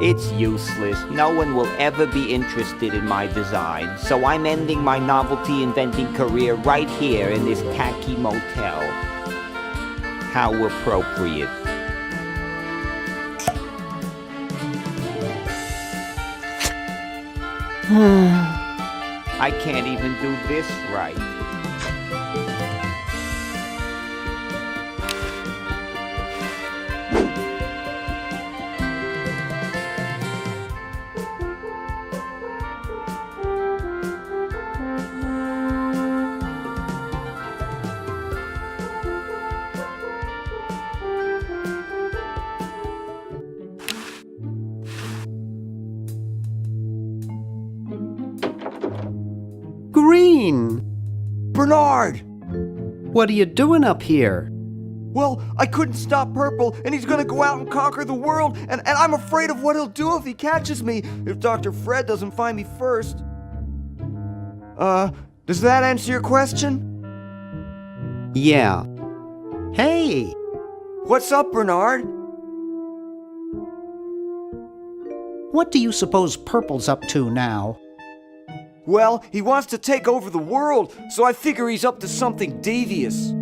It's useless. No one will ever be interested in my design, so I'm ending my novelty inventing career right here in this tacky motel. How appropriate. I can't even do this right. Green! Bernard! What are you doing up here? Well, I couldn't stop Purple, and he's gonna go out and conquer the world, and I'm afraid of what he'll do if he catches me, if Dr. Fred doesn't find me first. Does that answer your question? Yeah. Hey! What's up, Bernard? What do you suppose Purple's up to now? Well, he wants to take over the world, so I figure he's up to something devious.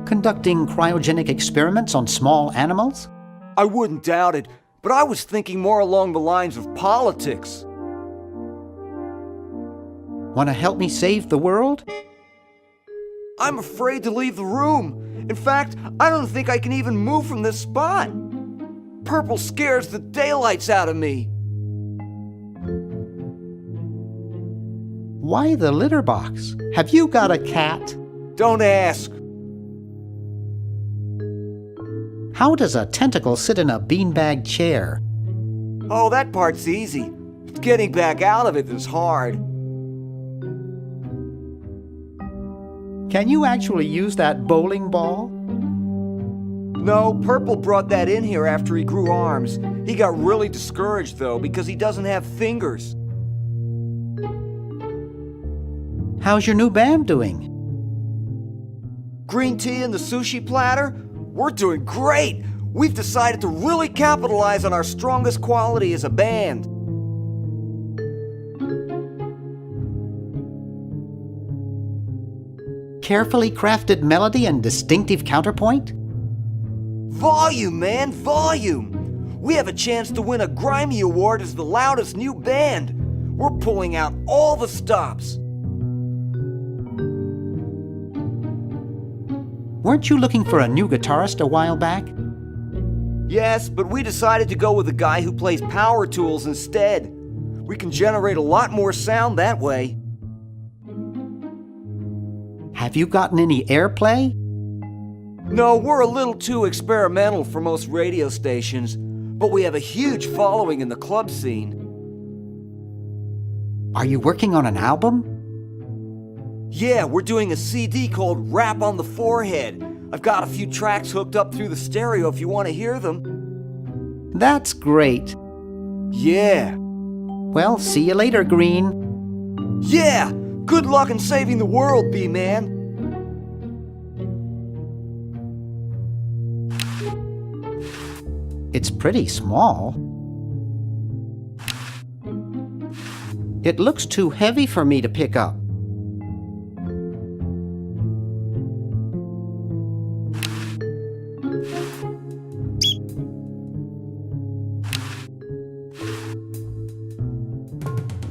Conducting cryogenic experiments on small animals? I wouldn't doubt it, but I was thinking more along the lines of politics. Want to help me save the world? I'm afraid to leave the room. In fact, I don't think I can even move from this spot. Purple scares the daylights out of me. Why the litter box? Have you got a cat? Don't ask. How does a tentacle sit in a beanbag chair? Oh, that part's easy. It's getting back out of it that's hard. Can you actually use that bowling ball? No, Purple brought that in here after he grew arms. He got really discouraged, though, because he doesn't have fingers. How's your new band doing? Green tea and the sushi platter? We're doing great! We've decided to really capitalize on our strongest quality as a band. Carefully crafted melody and distinctive counterpoint? Volume, man, volume! We have a chance to win a Grimy Award as the loudest new band. We're pulling out all the stops. Weren't you looking for a new guitarist a while back? Yes, but we decided to go with a guy who plays power tools instead. We can generate a lot more sound that way. Have you gotten any airplay? No, we're a little too experimental for most radio stations, but we have a huge following in the club scene. Are you working on an album? Yeah, we're doing a CD called Rap on the Forehead. I've got a few tracks hooked up through the stereo if you want to hear them. That's great. Yeah. Well, see you later, Green. Yeah! Good luck in saving the world, B-Man. It's pretty small. It looks too heavy for me to pick up.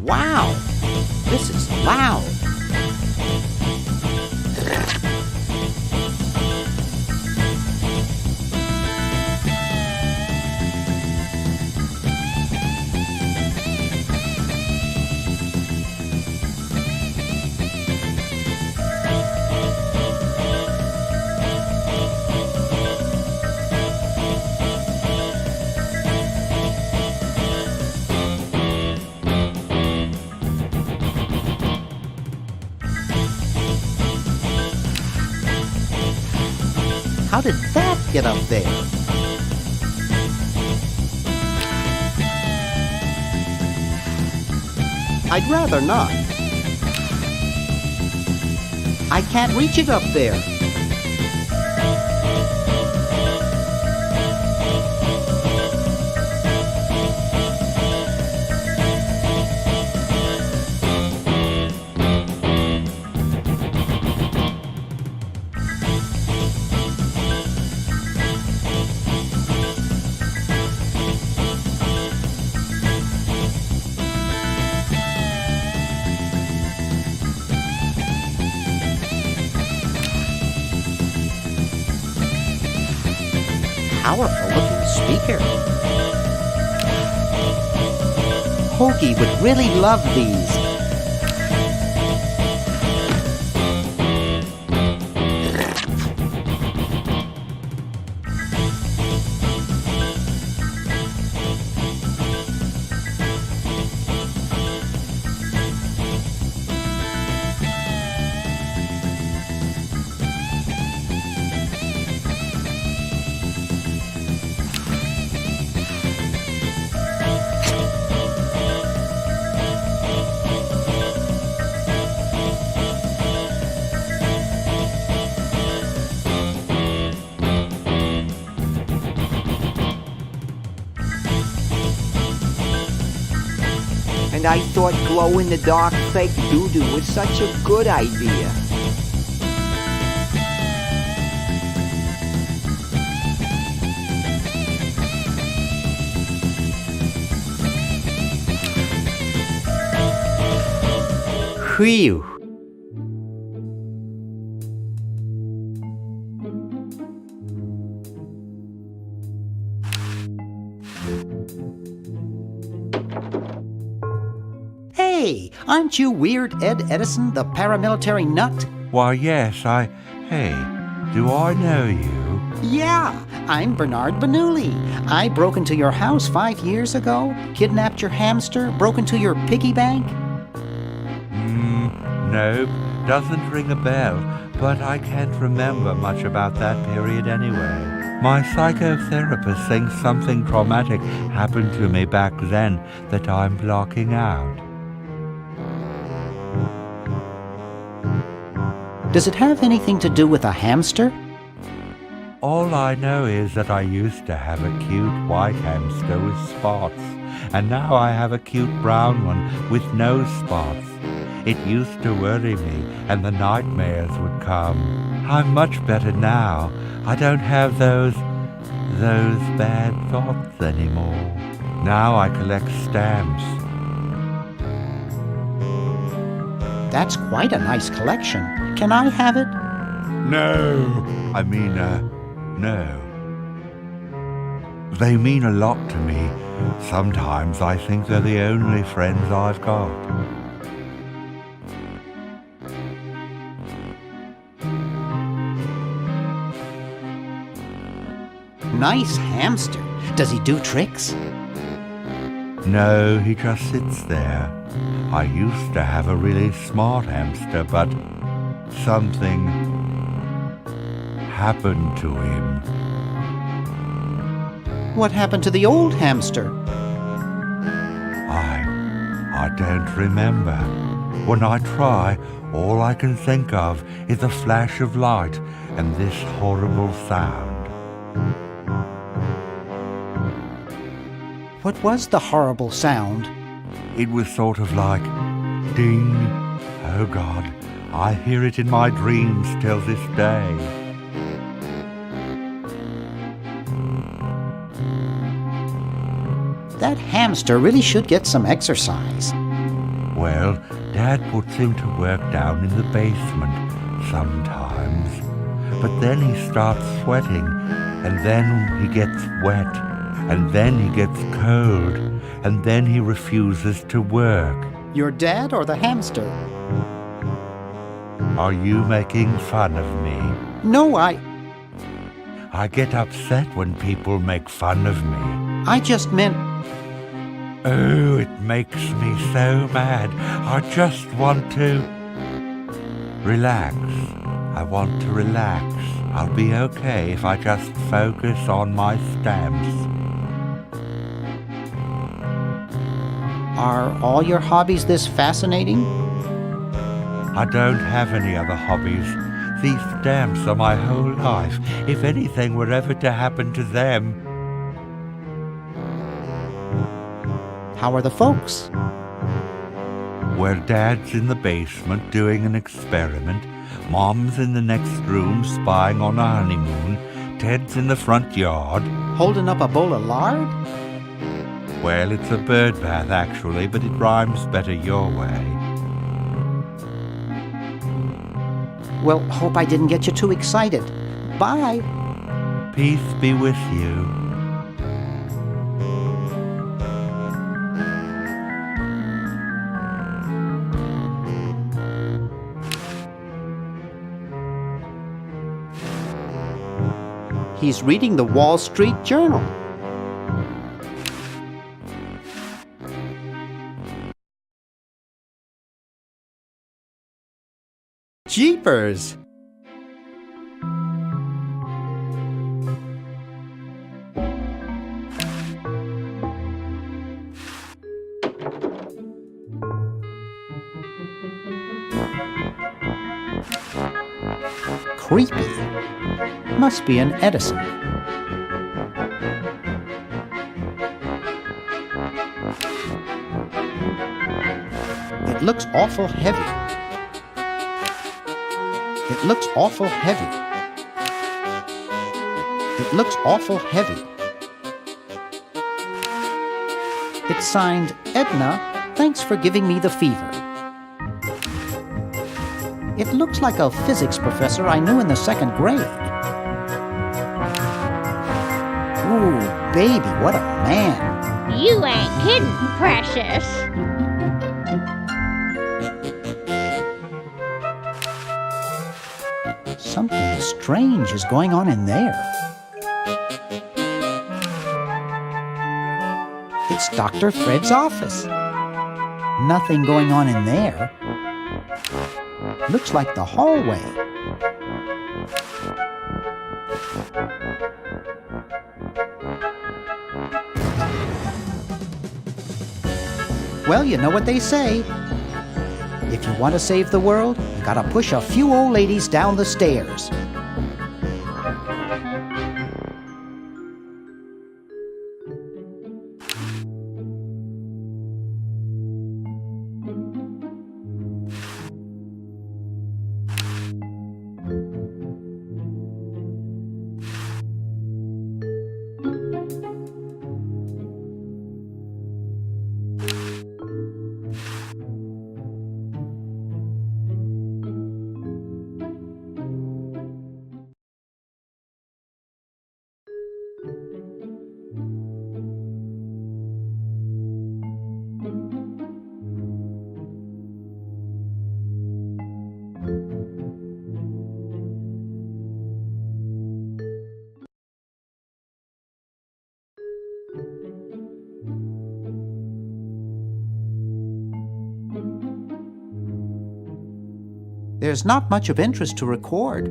Wow! This is loud! How did that get up there? I'd rather not. I can't reach it up there. powerful-looking speaker. Hoagie would really love these. And I thought glow-in-the-dark fake doo-doo was such a good idea. Whew. Hey, aren't you Weird Ed Edison, the paramilitary nut? Why, yes, Hey, do I know you? Yeah, I'm Bernard Bernoulli. I broke into your house 5 years ago, kidnapped your hamster, broke into your piggy bank. Nope, doesn't ring a bell, but I can't remember much about that period anyway. My psychotherapist thinks something traumatic happened to me back then that I'm blocking out. Does it have anything to do with a hamster? All I know is that I used to have a cute white hamster with spots, and now I have a cute brown one with no spots. It used to worry me, and the nightmares would come. I'm much better now. I don't have those bad thoughts anymore. Now I collect stamps. That's quite a nice collection. Can I have it? No. No. They mean a lot to me. Sometimes I think they're the only friends I've got. Nice hamster. Does he do tricks? No, he just sits there. I used to have a really smart hamster, but something happened to him. What happened to the old hamster? I don't remember. When I try, all I can think of is a flash of light and this horrible sound. What was the horrible sound? It was sort of like, ding. Oh God, I hear it in my dreams till this day. That hamster really should get some exercise. Well, Dad puts him to work down in the basement sometimes. But then he starts sweating, and then he gets wet, and then he gets cold, and then he refuses to work. Your dad or the hamster? Are you making fun of me? No, I get upset when people make fun of me. I just meant... Oh, it makes me so mad. I just want to... relax. I want to relax. I'll be okay if I just focus on my stamps. Are all your hobbies this fascinating? I don't have any other hobbies. These stamps are my whole life. If anything were ever to happen to them... How are the folks? Well, Dad's in the basement doing an experiment. Mom's in the next room spying on a honeymoon. Ted's in the front yard. Holding up a bowl of lard? Well, it's a bird bath, actually, but it rhymes better your way. Well, hope I didn't get you too excited. Bye. Peace be with you. He's reading the Wall Street Journal. Jeepers! Creepy. Must be an Edison. It looks awful heavy. It looks awful heavy. It looks awful heavy. It's signed, Edna, thanks for giving me the fever. It looks like a physics professor I knew in the 2nd grade. Ooh, baby, what a man. You ain't kidding, precious. Something strange is going on in there. It's Dr. Fred's office. Nothing going on in there. Looks like the hallway. Well, you know what they say. If you want to save the world, you gotta push a few old ladies down the stairs. There's not much of interest to record.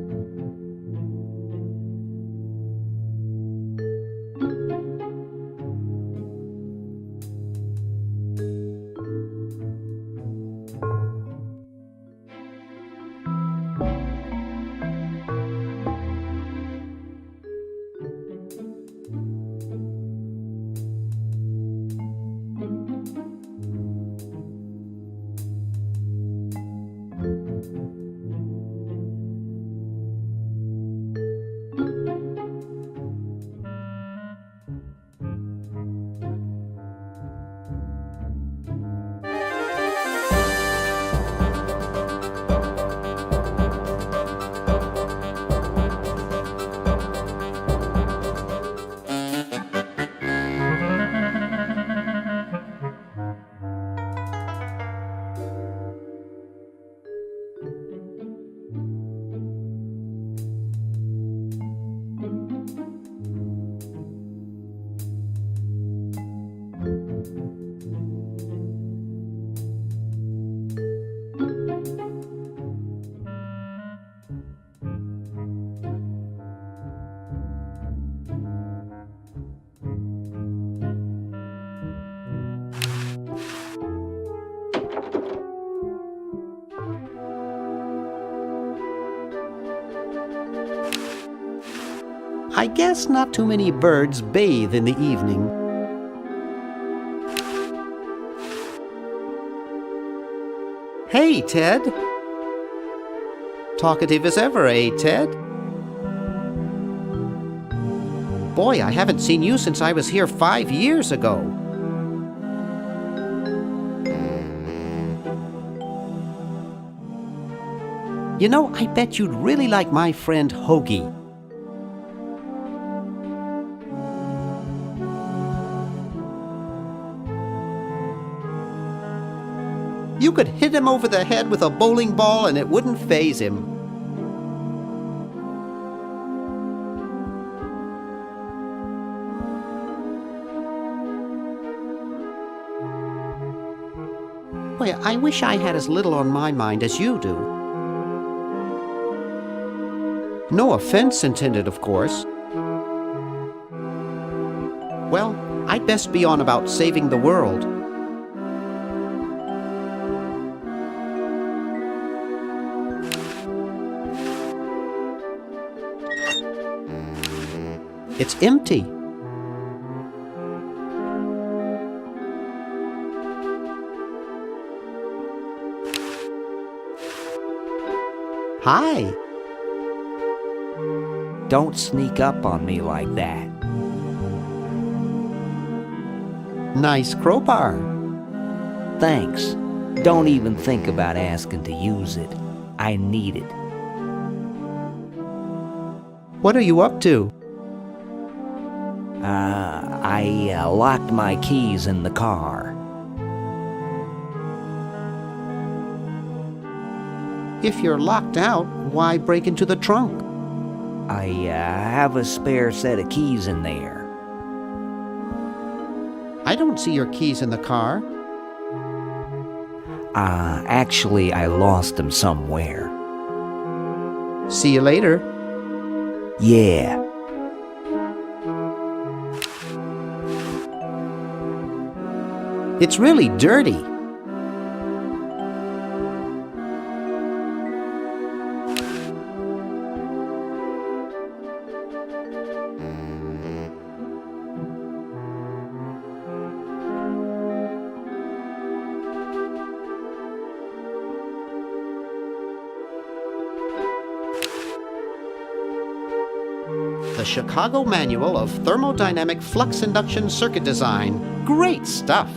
I guess not too many birds bathe in the evening. Hey, Ted. Talkative as ever, eh, Ted? Boy, I haven't seen you since I was here 5 years ago. You know, I bet you'd really like my friend Hoagie. You could hit him over the head with a bowling ball and it wouldn't faze him. Boy, I wish I had as little on my mind as you do. No offense intended, of course. Well, I'd best be on about saving the world. It's empty. Hi. Don't sneak up on me like that. Nice crowbar. Thanks. Don't even think about asking to use it. I need it. What are you up to? I locked my keys in the car. If you're locked out, why break into the trunk? I have a spare set of keys in there. I don't see your keys in the car. Actually, I lost them somewhere. See you later. Yeah. It's really dirty. The Chicago Manual of Thermodynamic Flux Induction Circuit Design. Great stuff.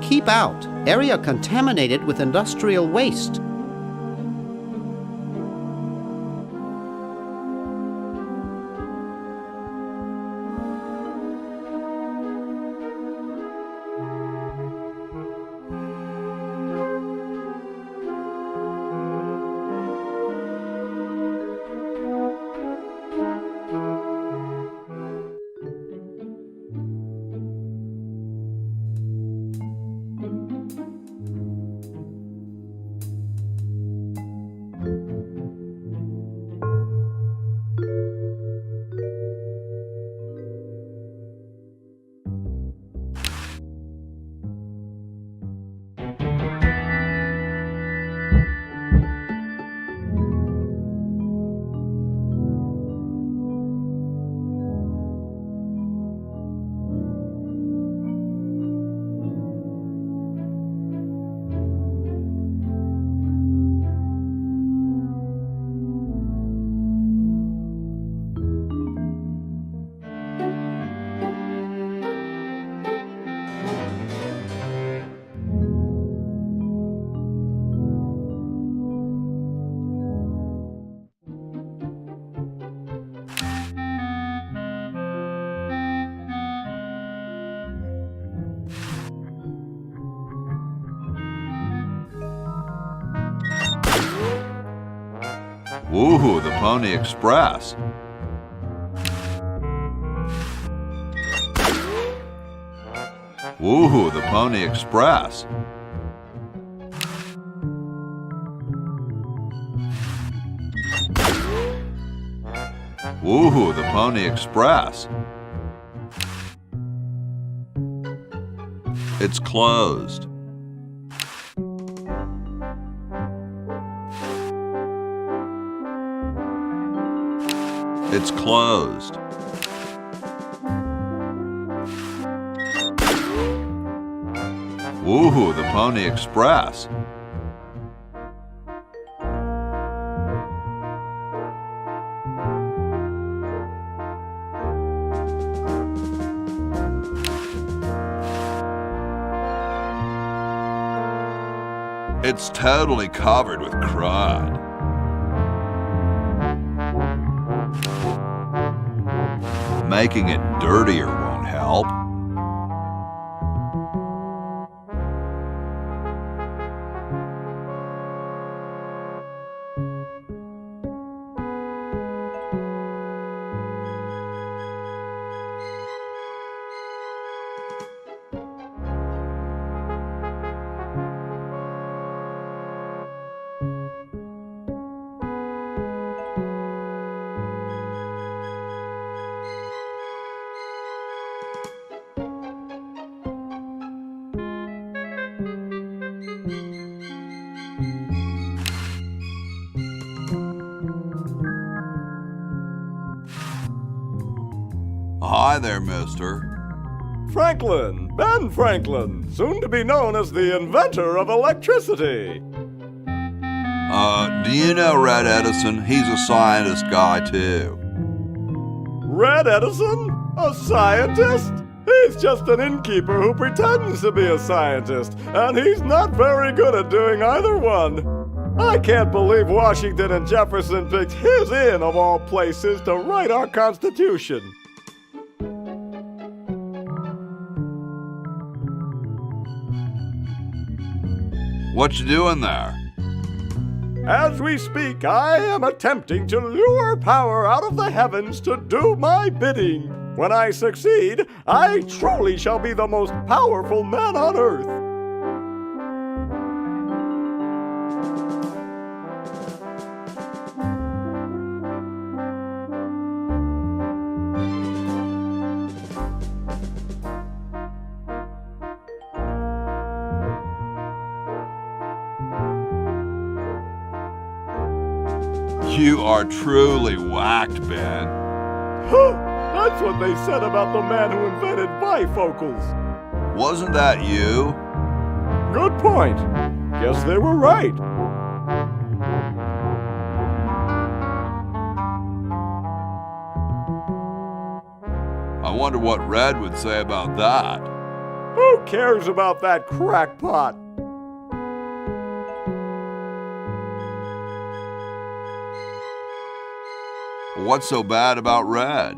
Keep out. Area contaminated with industrial waste. Woohoo, the Pony Express. Woohoo, the Pony Express. Woohoo, the Pony Express. It's closed. It's closed. Woohoo, the Pony Express. It's totally covered with crud. Making it dirtier won't help. Hi there, mister. Franklin, Ben Franklin, soon to be known as the inventor of electricity. Do you know Red Edison? He's a scientist guy, too. Red Edison? A scientist? He's just an innkeeper who pretends to be a scientist, and he's not very good at doing either one. I can't believe Washington and Jefferson picked his inn, of all places, to write our Constitution. What you doing there? As we speak, I am attempting to lure power out of the heavens to do my bidding. When I succeed, I truly shall be the most powerful man on earth. You are truly whacked, Ben. Huh, that's what they said about the man who invented bifocals. Wasn't that you? Good point. Guess they were right. I wonder what Red would say about that. Who cares about that crackpot? What's so bad about Red?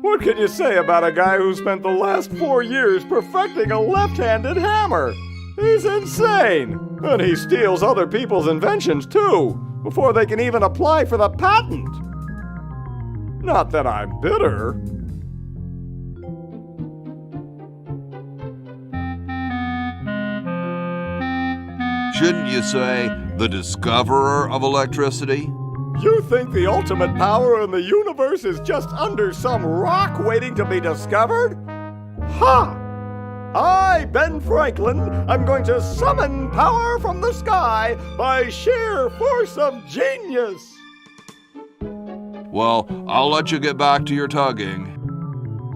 What can you say about a guy who spent the last 4 years perfecting a left-handed hammer? He's insane! And he steals other people's inventions, too, before they can even apply for the patent. Not that I'm bitter. Shouldn't you say the discoverer of electricity? You think the ultimate power in the universe is just under some rock waiting to be discovered? Ha! I, Ben Franklin, am going to summon power from the sky by sheer force of genius. Well, I'll let you get back to your tugging.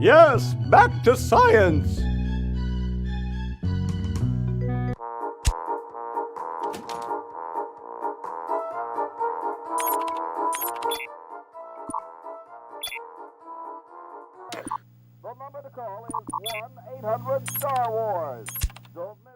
Yes, back to science. The number to call is 1-800-STAR-WARS. Don't miss.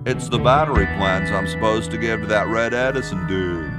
It's the battery plans I'm supposed to give to that Red Edison dude.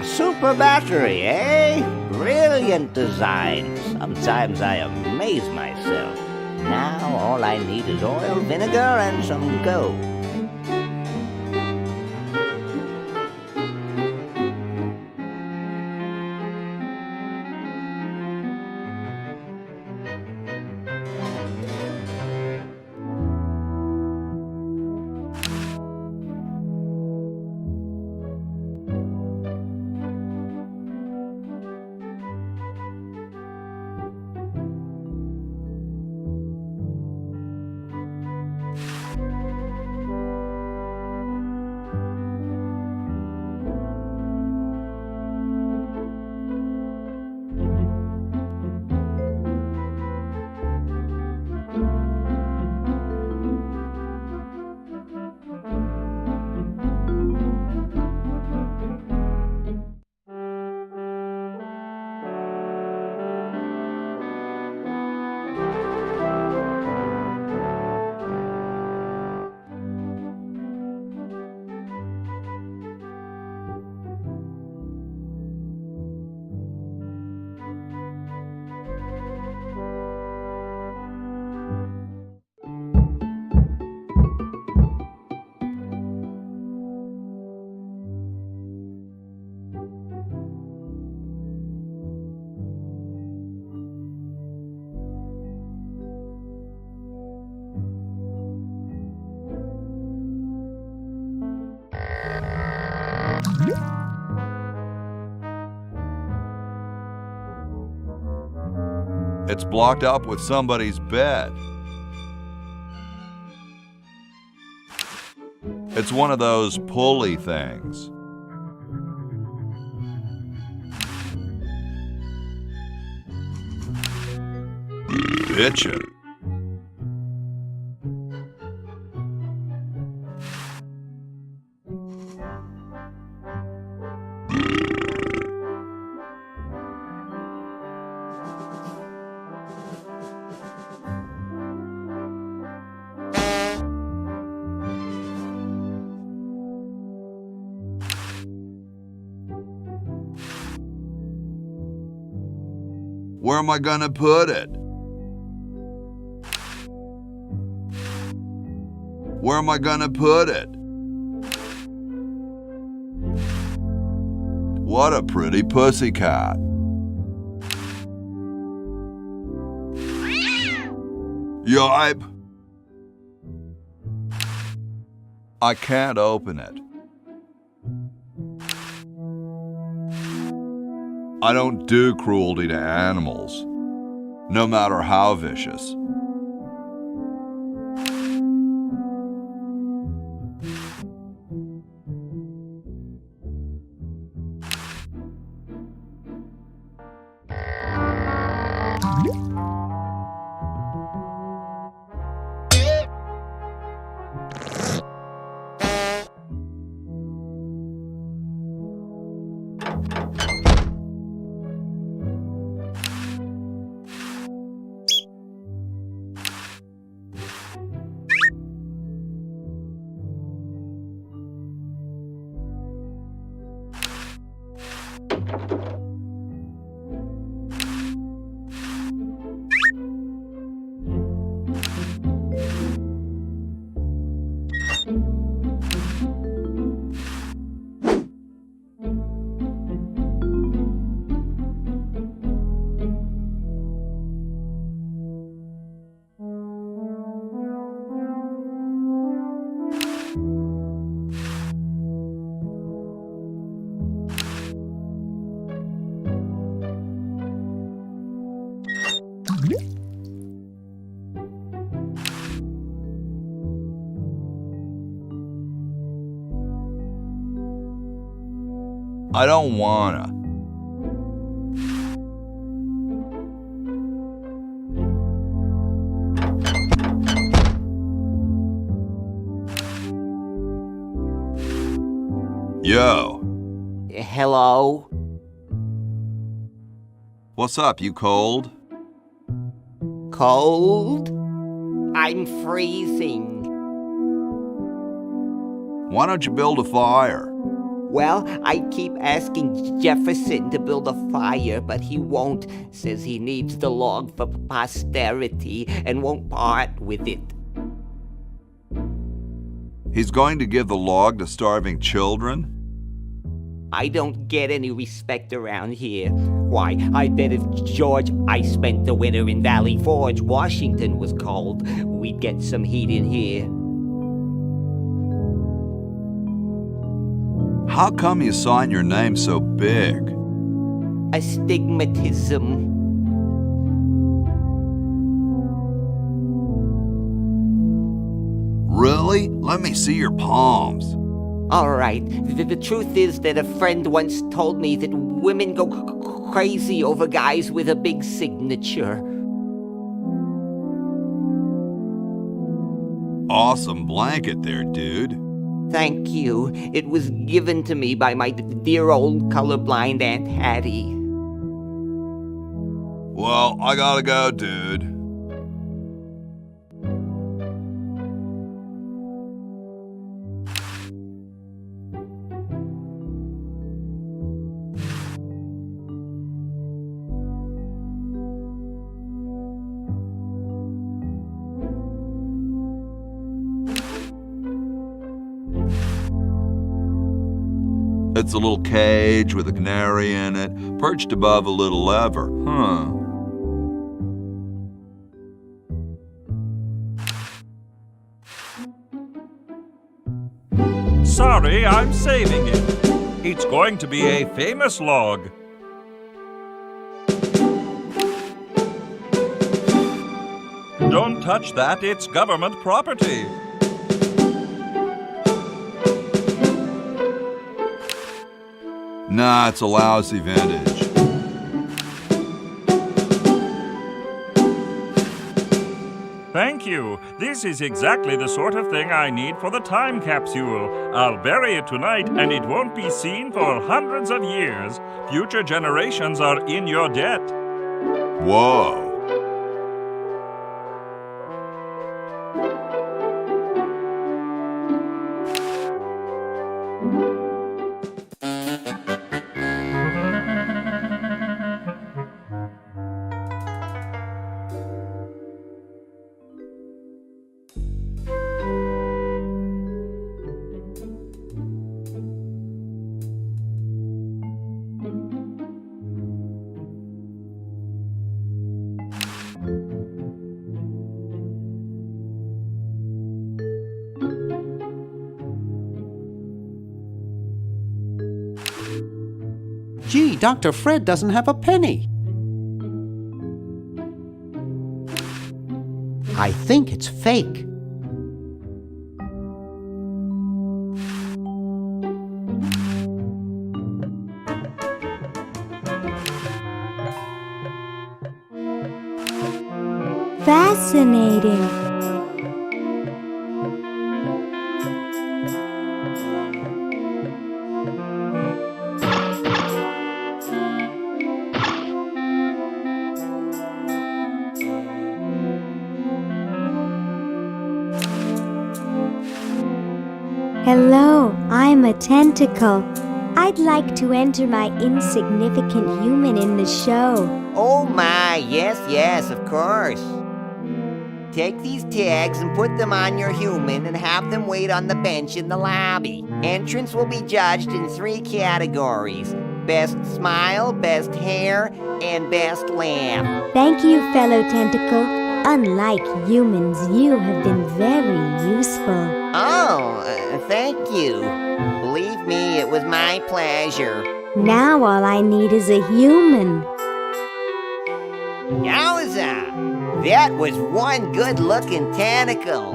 Super battery, eh? Brilliant design. Sometimes I amaze myself. Now all I need is oil, vinegar, and some gold. It's blocked up with somebody's bed. It's one of those pulley things. Bitchin'. Where am I gonna put it? Where am I gonna put it? What a pretty pussycat. Yipe! I can't open it. I don't do cruelty to animals, no matter how vicious. I don't wanna. Yo. Hello? What's up, you cold? Cold? I'm freezing. Why don't you build a fire? Well, I keep asking Jefferson to build a fire, but he won't. Says he needs the log for posterity and won't part with it. He's going to give the log to starving children? I don't get any respect around here. Why, I bet if George I spent the winter in Valley Forge, Washington was cold, we'd get some heat in here. How come you sign your name so big? Astigmatism. Really? Let me see your palms. All right, the truth is that a friend once told me that women go crazy over guys with a big signature. Awesome blanket there, dude. Thank you. It was given to me by my dear old colorblind Aunt Hattie. Well, I gotta go, dude. It's a little cage with a canary in it, perched above a little lever. Sorry, I'm saving it. It's going to be a famous log. Don't touch that, it's government property. Nah, it's a lousy vintage. Thank you. This is exactly the sort of thing I need for the time capsule. I'll bury it tonight, and it won't be seen for hundreds of years. Future generations are in your debt. Whoa. Gee, Dr. Fred doesn't have a penny. I think it's fake. Fascinating. Hello, I'm a tentacle. I'd like to enter my insignificant human in the show. Oh my, yes, of course. Take these tags and put them on your human and have them wait on the bench in the lobby. Entrance will be judged in 3 categories: best smile, best hair, and best laugh. Thank you, fellow tentacle. Unlike humans, you have been very useful. Oh, thank you. Believe me, it was my pleasure. Now all I need is a human. Yowza! That was one good-looking tentacle.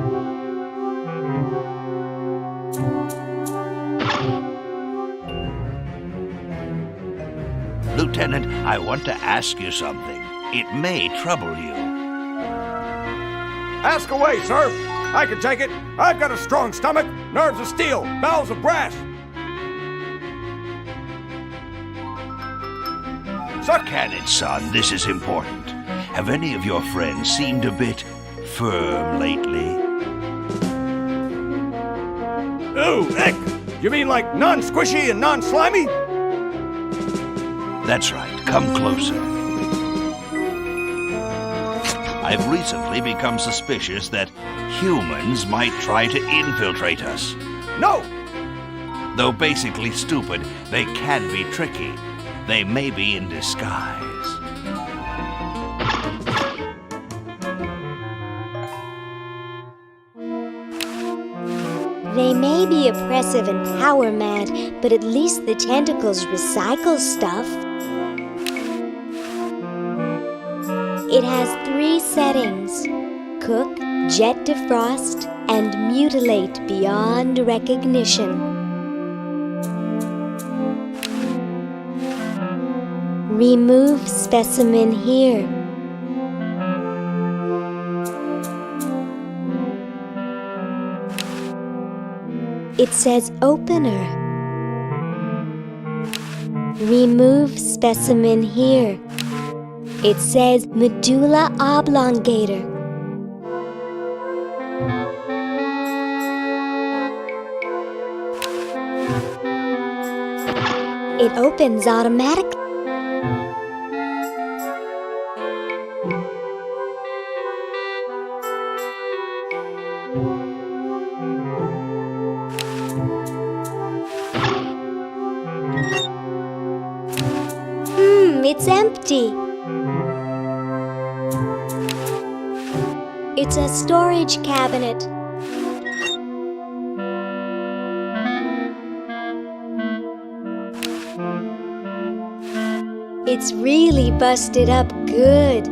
Lieutenant, I want to ask you something. It may trouble you. Ask away, sir. I can take it. I've got a strong stomach, nerves of steel, bowels of brass. Cannon, son, this is important. Have any of your friends seemed a bit firm lately? Ooh, Nick! You mean like non-squishy and non-slimy? That's right. Come closer. I've recently become suspicious that humans might try to infiltrate us. No! Though basically stupid, they can be tricky. They may be in disguise. They may be oppressive and power mad, but at least the tentacles recycle stuff. It has 3 settings: cook, jet defrost, and mutilate beyond recognition. Remove specimen here. It says opener. Remove specimen here. It says medulla oblongata. It opens automatically. It's empty. It's a storage cabinet. It's really busted up good.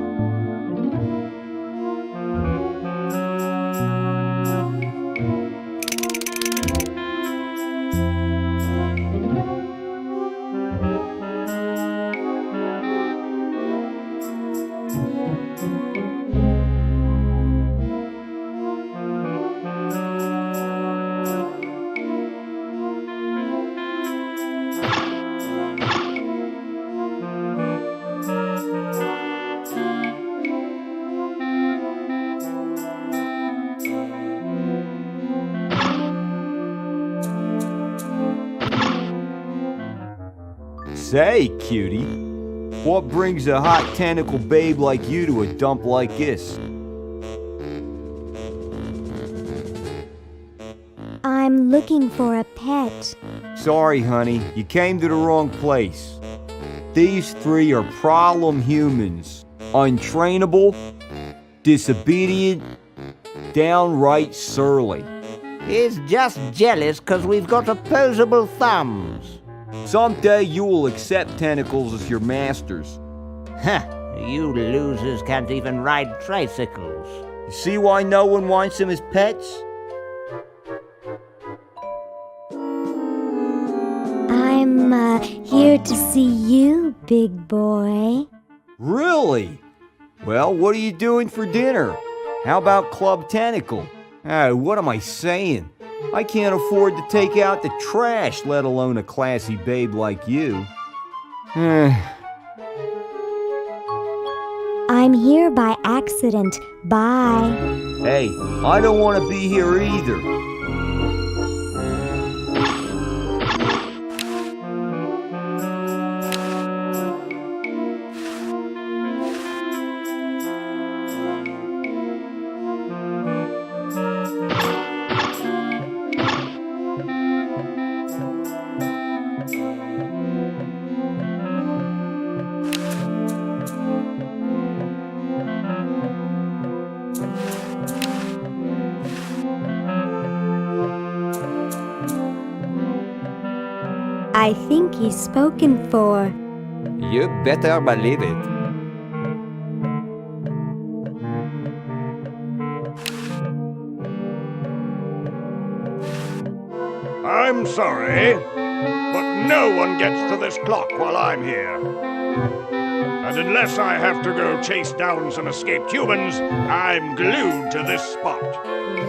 Say, cutie, what brings a hot tentacle babe like you to a dump like this? I'm looking for a pet. Sorry, honey, you came to the wrong place. These 3 are problem humans. Untrainable, disobedient, downright surly. He's just jealous 'cause we've got opposable thumbs. Someday you will accept tentacles as your masters. Huh, you losers can't even ride tricycles. You see why no one wants them as pets? I'm here to see you, big boy. Really? Well, what are you doing for dinner? How about Club Tentacle? What am I saying? I can't afford to take out the trash, let alone a classy babe like you. I'm here by accident. Bye. Hey, I don't want to be here either. I think he's spoken for. You better believe it. I'm sorry, but no one gets to this clock while I'm here. And unless I have to go chase down some escaped humans, I'm glued to this spot.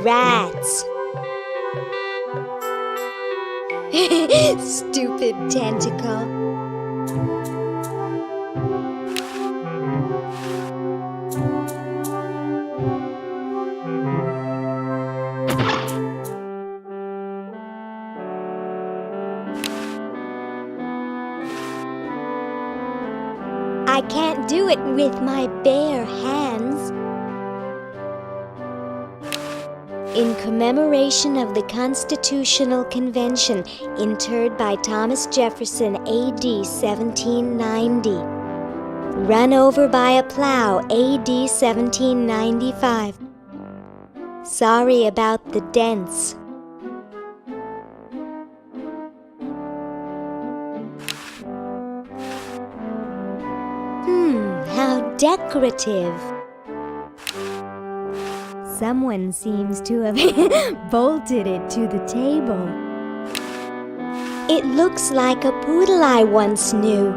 Rats. Stupid tentacle. can't do it with my bare hands. In commemoration of the Constitutional Convention, interred by Thomas Jefferson, A.D. 1790. Run over by a plow, A.D. 1795. Sorry about the dents. How decorative. Someone seems to have bolted it to the table. It looks like a poodle I once knew.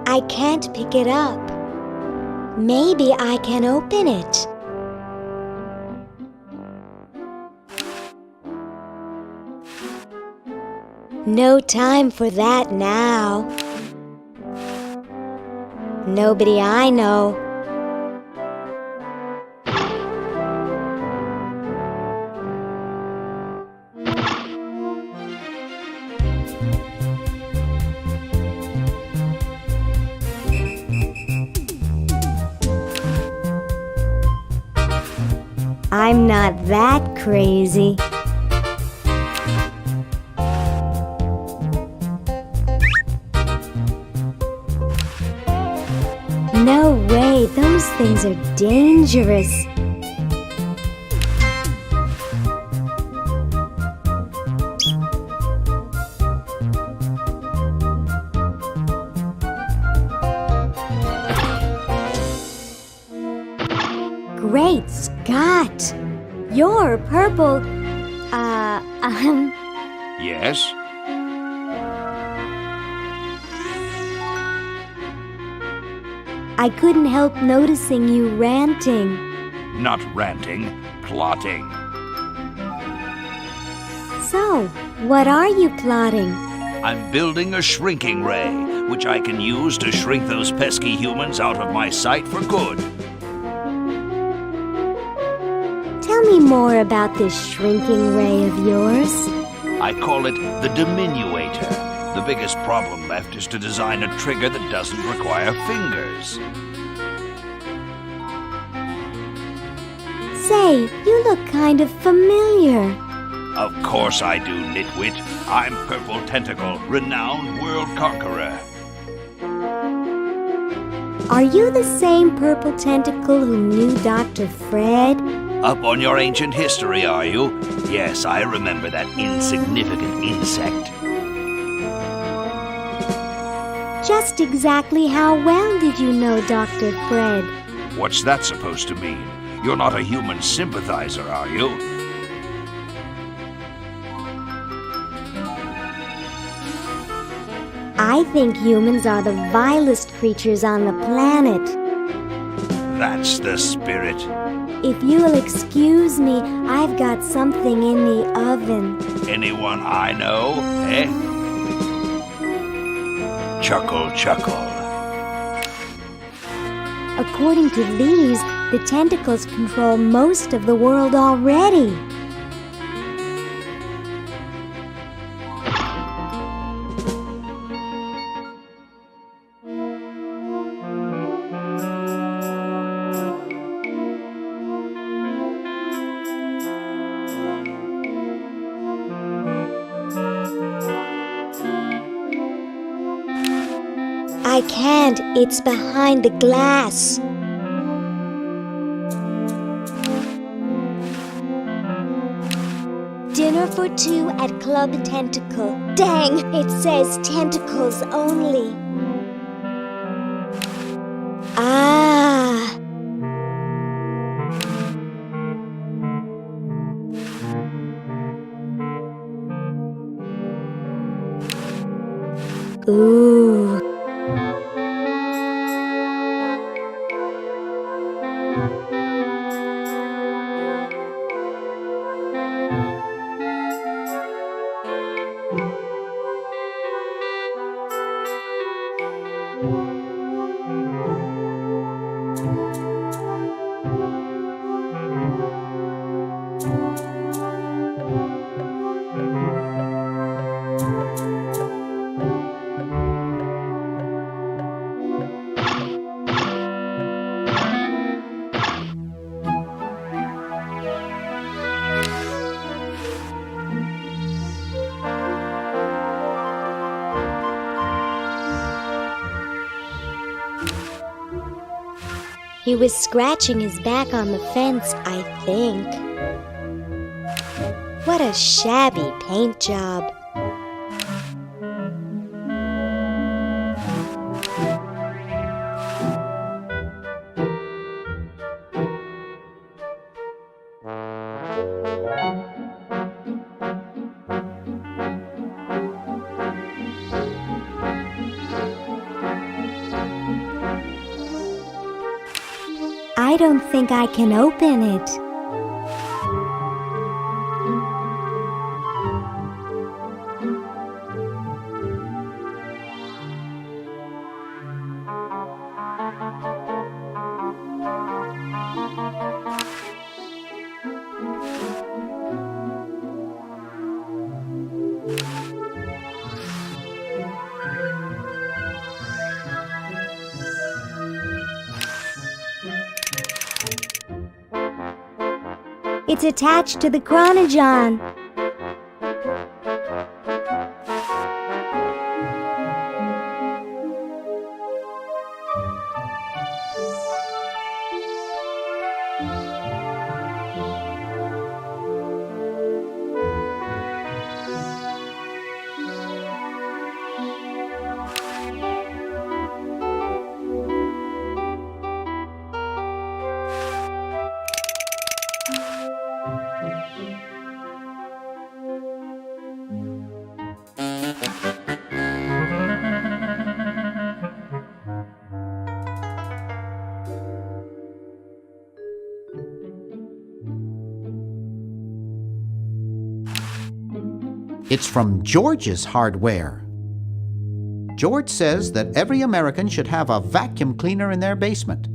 I can't pick it up. Maybe I can open it. No time for that now. Nobody I know. I'm not that crazy. No way, those things are dangerous. Great Scott! You're purple. Yes? I couldn't help noticing you ranting. Not ranting, plotting. So, what are you plotting? I'm building a shrinking ray, which I can use to shrink those pesky humans out of my sight for good. Tell me more about this shrinking ray of yours. I call it the diminuator. The biggest problem left is to design a trigger that doesn't require fingers. Say, you look kind of familiar. Of course I do, nitwit. I'm Purple Tentacle, renowned world conqueror. Are you the same Purple Tentacle who knew Dr. Fred? Up on your ancient history, are you? Yes, I remember that insignificant insect. Just exactly how well did you know Dr. Fred? What's that supposed to mean? You're not a human sympathizer, are you? I think humans are the vilest creatures on the planet. That's the spirit. If you'll excuse me, I've got something in the oven. Anyone I know, eh? Chuckle, chuckle. According to these, the tentacles control most of the world already. I can't. It's behind the glass. Dinner for two at Club Tentacle. Dang, it says tentacles only. Ah. Ooh. He was scratching his back on the fence, I think. What a shabby paint job. I don't think I can open it. It's attached to the chronogon. It's from George's Hardware. George says that every American should have a vacuum cleaner in their basement.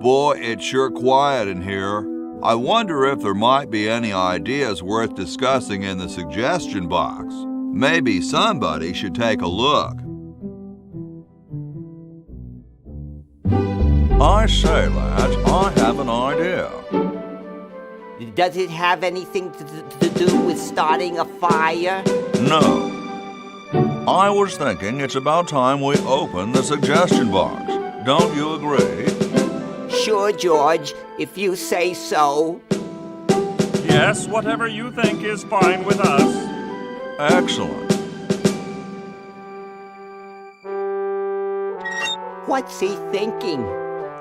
Boy, it's sure quiet in here. I wonder if there might be any ideas worth discussing in the suggestion box. Maybe somebody should take a look. I say, lads, I have an idea. Does it have anything to do with starting a fire? No. I was thinking it's about time we open the suggestion box. Don't you agree? Sure, George, if you say so. Yes, whatever you think is fine with us. Excellent. What's he thinking?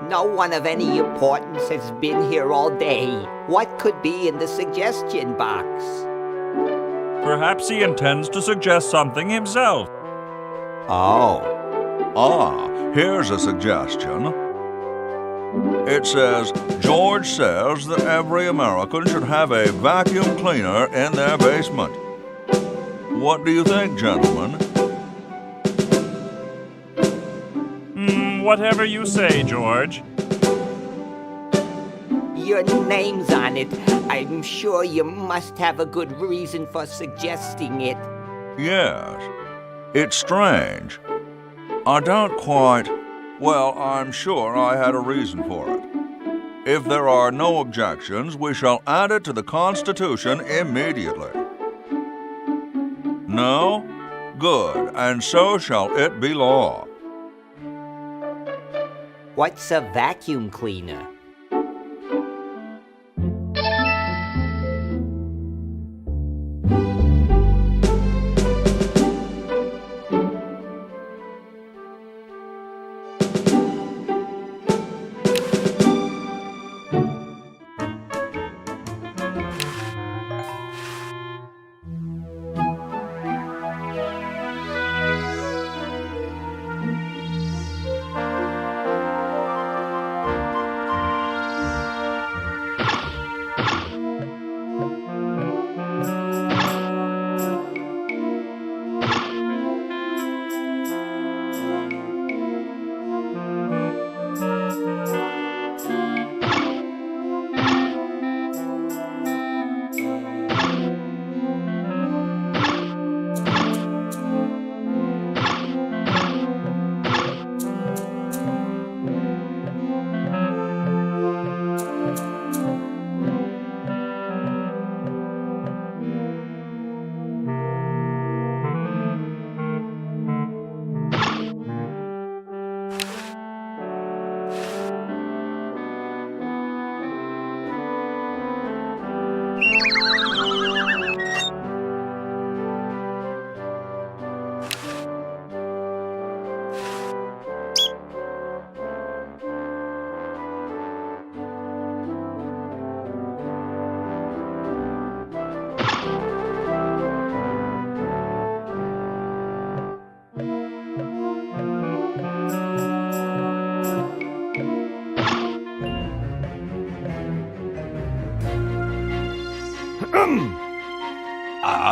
No one of any importance has been here all day. What could be in the suggestion box? Perhaps he intends to suggest something himself. Oh. Here's a suggestion. It says, George says that every American should have a vacuum cleaner in their basement. What do you think, gentlemen? Whatever you say, George. Your name's on it. I'm sure you must have a good reason for suggesting it. Yes. It's strange. I don't quite... Well, I'm sure I had a reason for it. If there are no objections, we shall add it to the Constitution immediately. No? Good, and so shall it be law. What's a vacuum cleaner?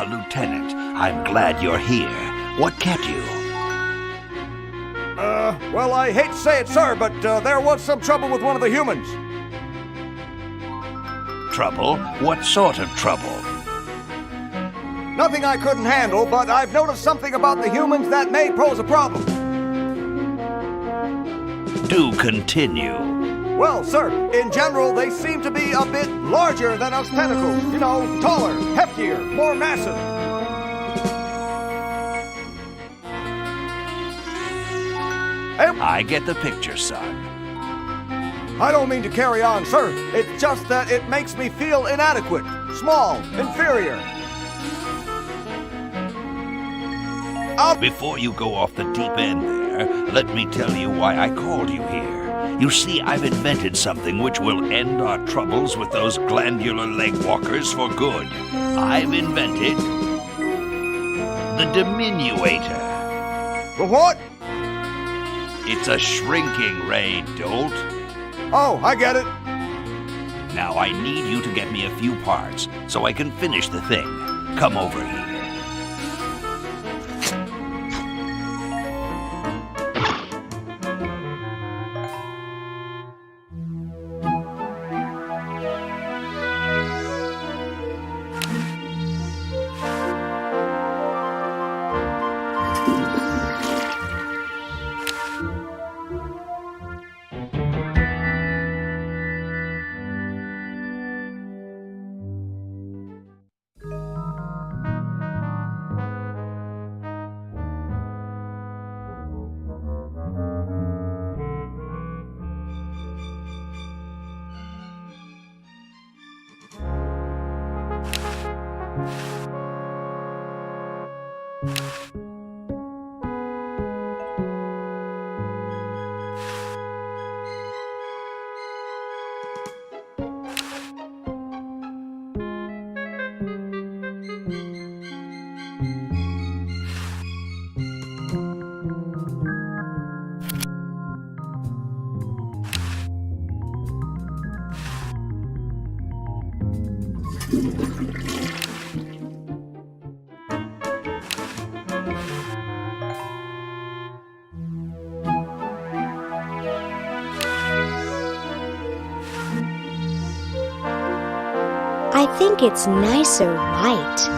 Lieutenant, I'm glad you're here. What kept you? Well, I hate to say it, sir, but there was some trouble with one of the humans. Trouble? What sort of trouble? Nothing I couldn't handle, but I've noticed something about the humans that may pose a problem. Do continue. Well, sir, in general, they seem to be a bit larger than us tentacles. You know, taller, heftier, more massive. I get the picture, son. I don't mean to carry on, sir. It's just that it makes me feel inadequate, small, inferior. Before you go off the deep end there, let me tell you why I called you here. You see, I've invented something which will end our troubles with those glandular leg walkers for good. I've invented the diminuator. The what? It's a shrinking ray, dolt. Oh, I get it. Now I need you to get me a few parts so I can finish the thing. Come over here. I think it's nicer white.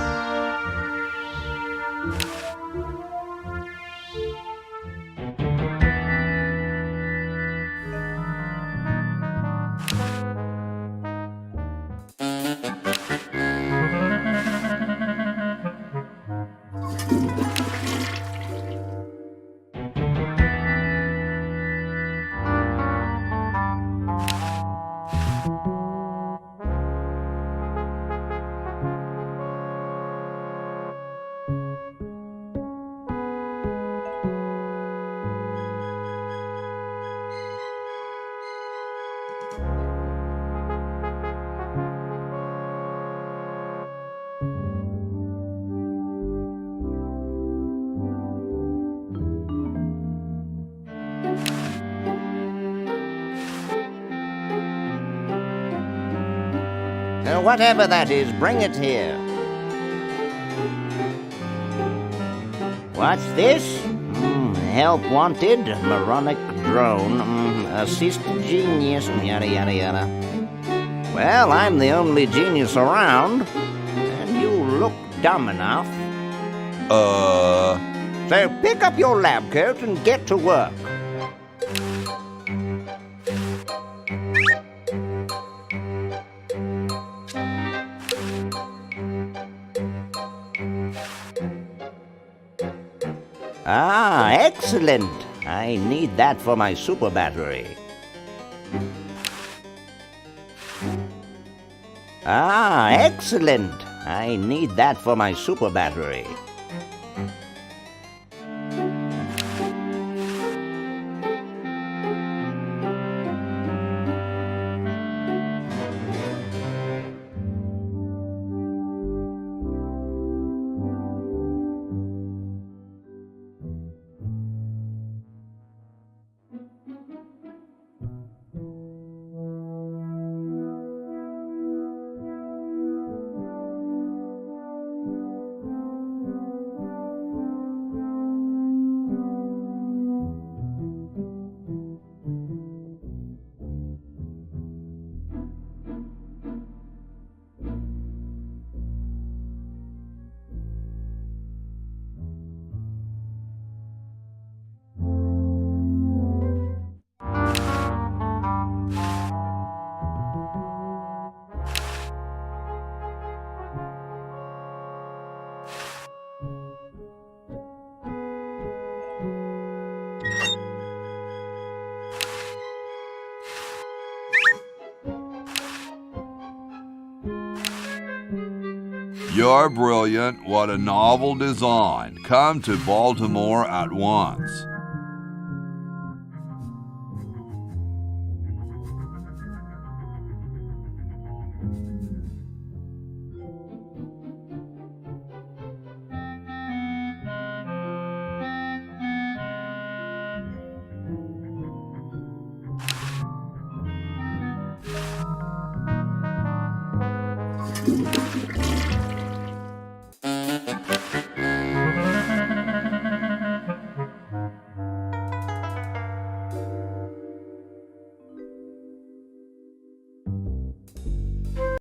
Whatever that is, bring it here. What's this? Help wanted, moronic drone, assist genius, yada yada yada. Well, I'm the only genius around, and you look dumb enough. So pick up your lab coat and get to work. Ah, excellent. I need that for my super battery. Ah, excellent. I need that for my super battery. You're brilliant. What a novel design. Come to Baltimore at once.